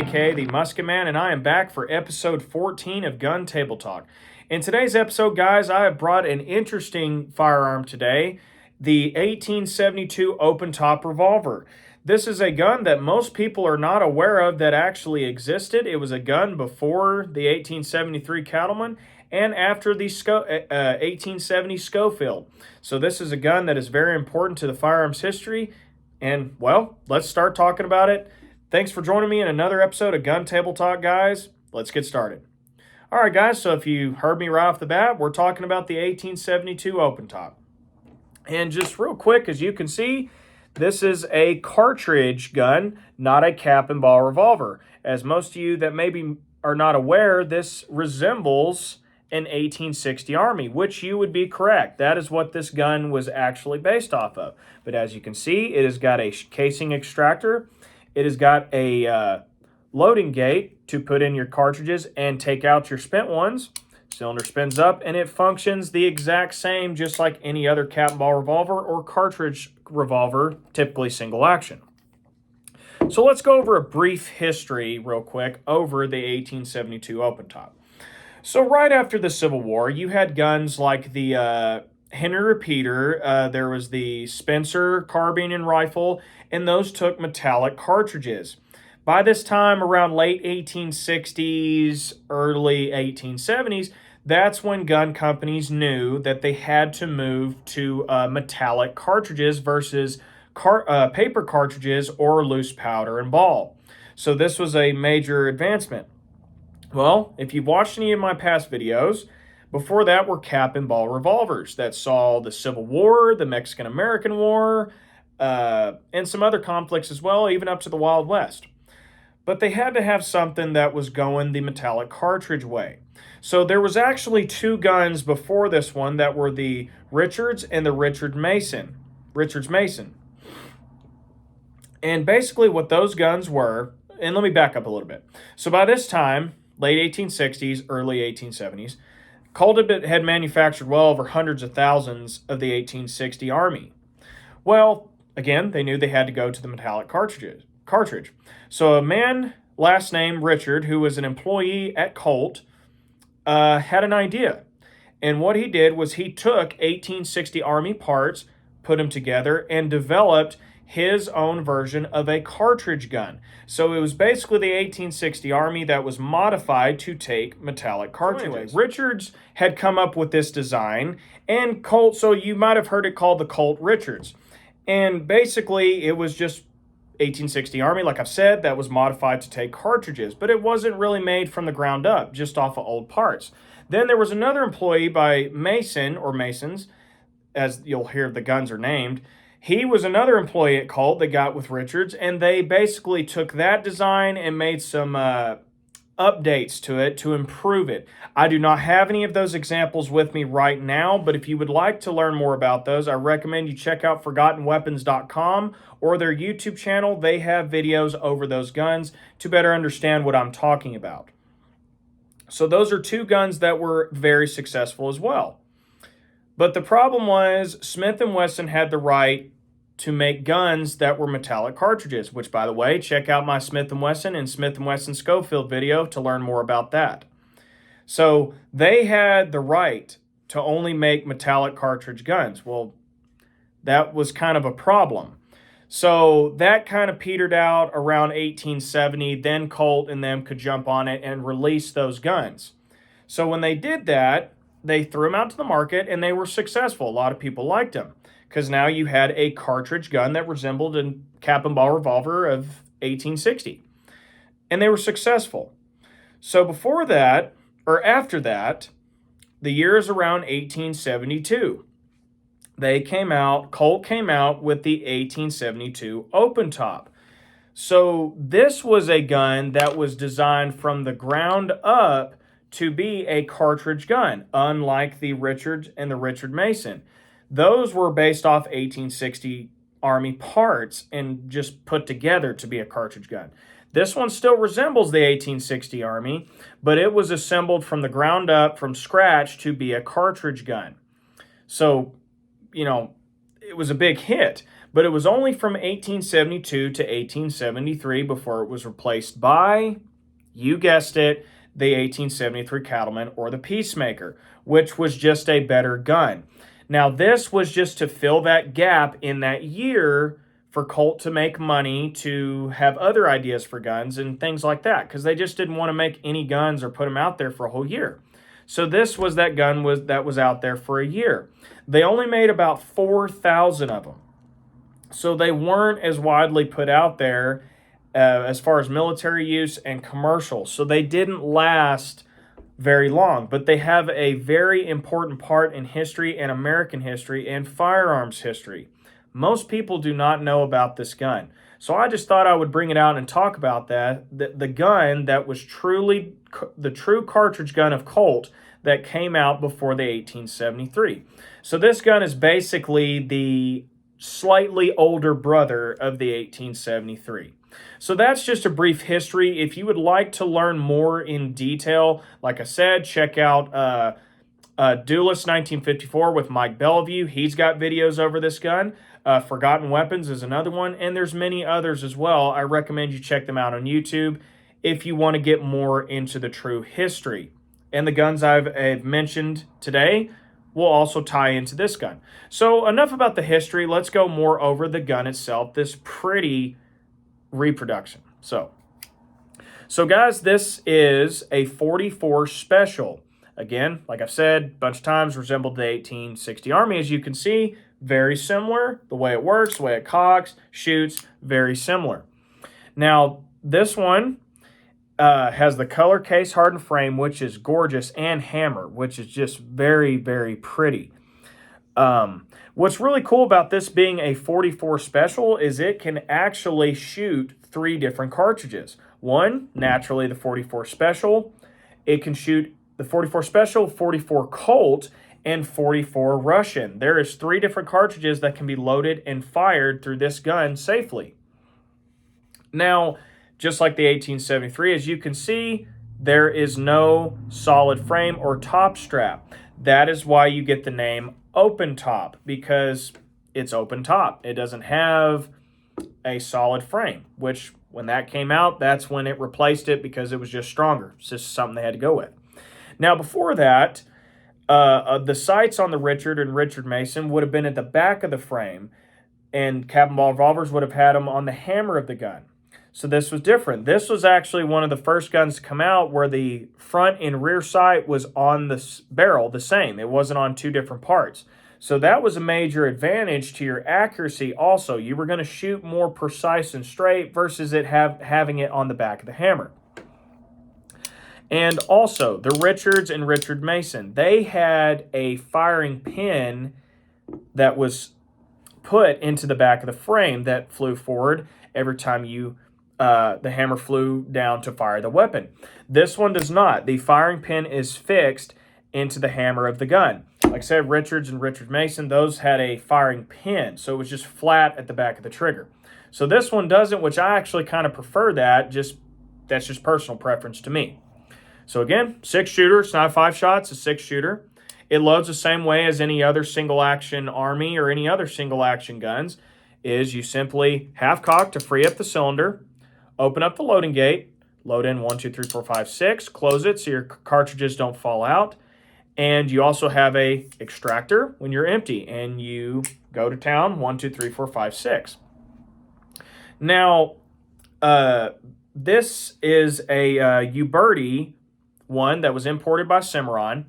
aka the Musket Man, and I am back for episode 14 of Gun Table Talk. In today's episode, guys, I have brought an interesting firearm today, the 1872 Open Top Revolver. This is a gun that most people are not aware of that actually existed. It was a gun before the 1873 Cattleman and after the 1870 Schofield. So this is a gun that is very important to the firearms history. And, well, let's start talking about it. Thanks for joining me in another episode of Gun Table Talk, guys. Let's get started. All right, guys, so if you heard me right off the bat, we're talking about the 1872 Open Top. And just real quick, as you can see, this is a cartridge gun, not a cap and ball revolver. As most of you that maybe are not aware, this resembles an 1860 Army, which you would be correct. That is what this gun was actually based off of. But as you can see, it has got a casing extractor. It has got a loading gate to put in your cartridges and take out your spent ones. Cylinder spins up and it functions the exact same, just like any other cap and ball revolver or cartridge revolver, typically single action. So let's go over a brief history real quick over the 1872 Open Top. So right after the Civil War, you had guns like the Henry Repeater, there was the Spencer carbine and rifle, and those took metallic cartridges. By this time, around late 1860s, early 1870s, that's when gun companies knew that they had to move to metallic cartridges versus paper cartridges or loose powder and ball. So this was a major advancement. Well, if you've watched any of my past videos, before that were cap and ball revolvers that saw the Civil War, the Mexican-American War, and some other conflicts as well, even up to the Wild West. But they had to have something that was going the metallic cartridge way. So there was actually two guns before this one that were the Richards and the Richards Mason. And basically what those guns were, and let me back up a little bit. So by this time, late 1860s, early 1870s, Colt had manufactured well over hundreds of thousands of the 1860 Army. Well, again, they knew they had to go to the metallic cartridge. So a man, last name Richard, who was an employee at Colt, had an idea. And what he did was he took 1860 Army parts, put them together, and developed his own version of a cartridge gun. So it was basically the 1860 Army that was modified to take metallic cartridges. So anyway, Richards had come up with this design, and Colt, so you might have heard it called the Colt Richards. And basically it was just 1860 Army, like I've said, that was modified to take cartridges, but it wasn't really made from the ground up, just off of old parts. Then there was another employee by Mason, or Masons, as you'll hear the guns are named. He was another employee at Colt that got with Richards, and they basically took that design and made some updates to it to improve it. I do not have any of those examples with me right now, but if you would like to learn more about those, I recommend you check out ForgottenWeapons.com or their YouTube channel. They have videos over those guns to better understand what I'm talking about. So those are two guns that were very successful as well. But the problem was Smith & Wesson had the right to make guns that were metallic cartridges, which, by the way, check out my Smith & Wesson and Smith & Wesson Schofield video to learn more about that. So they had the right to only make metallic cartridge guns. Well, that was kind of a problem. So that kind of petered out around 1870. Then Colt and them could jump on it and release those guns. So when they did that, they threw them out to the market, and they were successful. A lot of people liked them because now you had a cartridge gun that resembled a cap and ball revolver of 1860. And they were successful. So before that, or after that, the year is around 1872. Colt came out with the 1872 Open Top. So this was a gun that was designed from the ground up to be a cartridge gun, unlike the Richards and the Richard Mason. Those were based off 1860 Army parts and just put together to be a cartridge gun. This one still resembles the 1860 Army, but it was assembled from the ground up, from scratch, to be a cartridge gun. So, you know, it was a big hit, but it was only from 1872 to 1873 before it was replaced by, you guessed it, the 1873 Cattleman or the Peacemaker, which was just a better gun. Now, this was just to fill that gap in that year for Colt to make money, to have other ideas for guns and things like that, because they just didn't want to make any guns or put them out there for a whole year. So this was that gun that was out there for a year. They only made about 4,000 of them. So they weren't as widely put out there as far as military use and commercial. So they didn't last very long, but they have a very important part in history and American history and firearms history. Most people do not know about this gun. So I just thought I would bring it out and talk about that. The gun that was truly the true cartridge gun of Colt that came out before the 1873. So this gun is basically the slightly older brother of the 1873. So that's just a brief history. If you would like to learn more in detail, like I said, check out Duelist 1954 with Mike Bellevue. He's got videos over this gun. Forgotten Weapons is another one, and there's many others as well. I recommend you check them out on YouTube if you want to get more into the true history. And the guns I've mentioned today will also tie into this gun. So enough about the history. Let's go more over the gun itself, this pretty reproduction. So guys, this is a 44 Special. Again, like I've said a bunch of times, resembled the 1860 Army. As you can see, very similar. The way it works, the way it cocks, shoots, very similar. Now, this one has the color case hardened frame, which is gorgeous, and hammer, which is just very, very pretty. What's really cool about this being a 44 Special is it can actually shoot 3 different cartridges. One, naturally, the 44 Special. It can shoot the 44 Special, 44 Colt, and 44 Russian. There is 3 different cartridges that can be loaded and fired through this gun safely. Now, just like the 1873, as you can see, there is no solid frame or top strap. That is why you get the name Open Top, because it's open top. It doesn't have a solid frame, which when that came out, that's when it replaced it because it was just stronger. It's just something they had to go with. Now, before that, the sights on the Richard and Richard Mason would have been at the back of the frame, and Cap and Ball revolvers would have had them on the hammer of the gun. So this was different. This was actually one of the first guns to come out where the front and rear sight was on the barrel the same. It wasn't on 2 different parts. So that was a major advantage to your accuracy also. You were going to shoot more precise and straight versus it having it on the back of the hammer. And also, the Richards and Richard Mason, they had a firing pin that was put into the back of the frame that flew forward every time the hammer flew down to fire the weapon. This one does not. The firing pin is fixed into the hammer of the gun. Like I said, Richards and Richard Mason, those had a firing pin, so it was just flat at the back of the trigger. So this one doesn't, which I actually kind of prefer that. That's just personal preference to me. So again, 6-shooter. It's not 5 shots, it's a 6-shooter. It loads the same way as any other single-action Army or any other single-action guns. Is you simply half cock to free up the cylinder, open up the loading gate, load in 1, 2, 3, 4, 5, 6, close it so your cartridges don't fall out. And you also have a extractor when you're empty, and you go to town, 1, 2, 3, 4, 5, 6. Now, this is a Uberti one that was imported by Cimarron,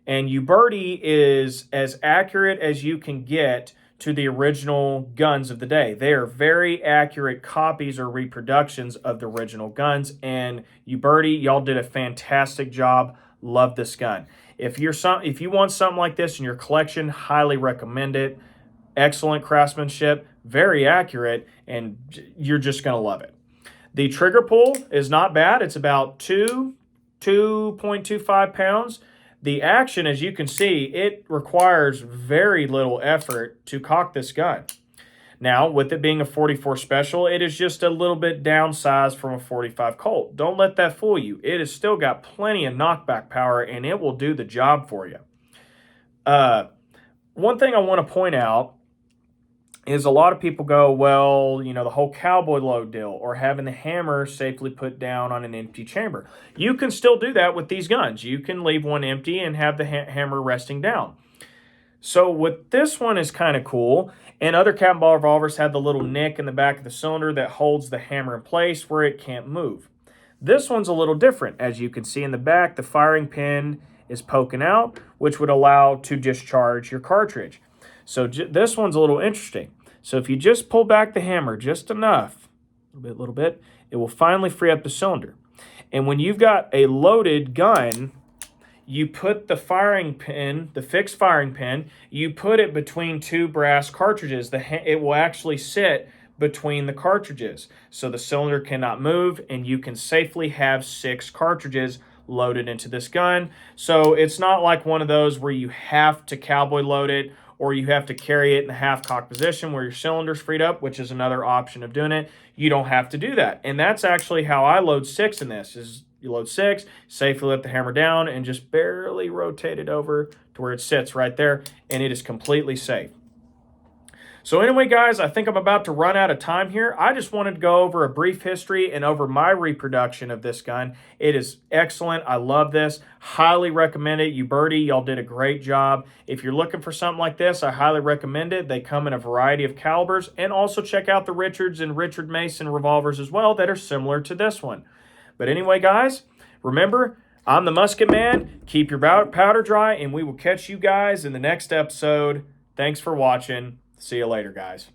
and Uberti is as accurate as you can get to the original guns of the day. They are very accurate copies or reproductions of the original guns, and Uberti, y'all did a fantastic job. Love this gun. If you want something like this in your collection, highly recommend it. Excellent craftsmanship, very accurate, and you're just going to love it. The trigger pull is not bad. It's about 2.25 pounds. The action, as you can see, it requires very little effort to cock this gun. Now, with it being a 44 Special, it is just a little bit downsized from a 45 Colt. Don't let that fool you. It has still got plenty of knockback power, and it will do the job for you. One thing I want to point out is a lot of people go, well, you know, the whole cowboy load deal or having the hammer safely put down on an empty chamber. You can still do that with these guns. You can leave one empty and have the hammer resting down. So with this one is kind of cool. And other cat and ball revolvers have the little nick in the back of the cylinder that holds the hammer in place where it can't move. This one's a little different. As you can see in the back, the firing pin is poking out, which would allow to discharge your cartridge. So this one's a little interesting. So if you just pull back the hammer just enough, a little bit, it will finally free up the cylinder. And when you've got a loaded gun, you put the firing pin, the fixed firing pin, you put it between two brass cartridges. It will actually sit between the cartridges. So the cylinder cannot move, and you can safely have 6 cartridges loaded into this gun. So it's not like one of those where you have to cowboy load it or you have to carry it in the half-cock position where your cylinder's freed up, which is another option of doing it. You don't have to do that. And that's actually how I load 6 in this, is you load 6, safely let the hammer down, and just barely rotate it over to where it sits right there, and it is completely safe. So anyway, guys, I think I'm about to run out of time here. I just wanted to go over a brief history and over my reproduction of this gun. It is excellent. I love this. Highly recommend it. You Birdie, y'all did a great job. If you're looking for something like this, I highly recommend it. They come in a variety of calibers, and also check out the Richards and Richard Mason revolvers as well that are similar to this one. But anyway, guys, remember, I'm the Musket Man. Keep your powder dry, and we will catch you guys in the next episode. Thanks for watching. See you later, guys.